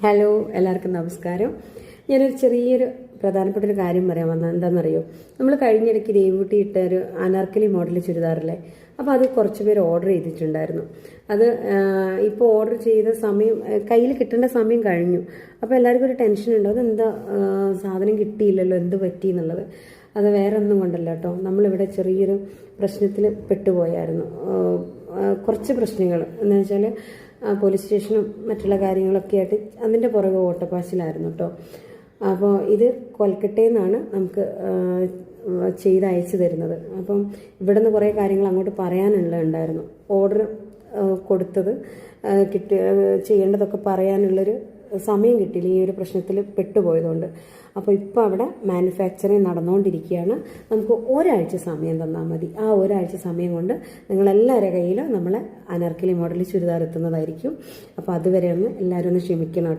Hello, എല്ലാവർക്കും നമസ്കാരം. ഞാനൊരു ചെറിയൊരു പ്രധാനപ്പെട്ട ഒരു കാര്യം പറയാൻ വന്നത് എന്താണെന്നറിയോ? നമ്മൾ കഴിഞ്ഞിടയ്ക്ക് ദേവൂട്ടി ഇട്ട ഒരു അനാർക്കലി മോഡൽ ചുരിദാറില്ലേ, അപ്പോൾ അത് കുറച്ച് പേര് ഓർഡർ ചെയ്തിട്ടുണ്ടായിരുന്നു. അത് ഇപ്പോൾ ഓർഡർ ചെയ്ത സമയം കയ്യിൽ കിട്ടേണ്ട സമയം കഴിഞ്ഞു. അപ്പോൾ എല്ലാവർക്കും ഒരു ടെൻഷൻ ഉണ്ട്, അതെന്താ സാധനം കിട്ടിയില്ലല്ലോ, എന്ത് പറ്റി എന്നുള്ളത്. അത് വേറെ ഒന്നും കൊണ്ടല്ല കേട്ടോ, നമ്മളിവിടെ ചെറിയൊരു പ്രശ്നത്തിൽ പെട്ടുപോയായിരുന്നു. കുറച്ച് പ്രശ്നങ്ങൾ എന്ന് വെച്ചാൽ പോലീസ് സ്റ്റേഷനും മറ്റുള്ള കാര്യങ്ങളൊക്കെ ആയിട്ട് അതിൻ്റെ പുറകെ ഓട്ടപ്പാച്ചിലായിരുന്നു കേട്ടോ. അപ്പോൾ ഇത് കൊൽക്കട്ടയിൽ നിന്നാണ് നമുക്ക് ചെയ്ത് അയച്ചു തരുന്നത്. അപ്പം ഇവിടെ നിന്ന് കുറേ കാര്യങ്ങൾ അങ്ങോട്ട് പറയാനുള്ളതുണ്ടായിരുന്നു. ഓർഡർ കൊടുത്തത് ചെയ്യേണ്ടതൊക്കെ പറയാനുള്ളൊരു സമയം കിട്ടിയില്ല, ഈ ഒരു പ്രശ്നത്തിൽ പെട്ടുപോയതുകൊണ്ട്. അപ്പോൾ ഇപ്പോൾ അവിടെ മാനുഫാക്ചറിങ് നടന്നുകൊണ്ടിരിക്കുകയാണ്. നമുക്ക് ഒരാഴ്ച സമയം തന്നാൽ മതി. ആ ഒരാഴ്ച സമയം കൊണ്ട് നിങ്ങളെല്ലാവരുടെ കയ്യിലും നമ്മളെ അനാർക്കലി മോഡൽ ചുരിദാർ എത്തുന്നതായിരിക്കും. അപ്പോൾ അതുവരെ ഒന്ന് എല്ലാവരും ഒന്ന് ക്ഷമിക്കണം.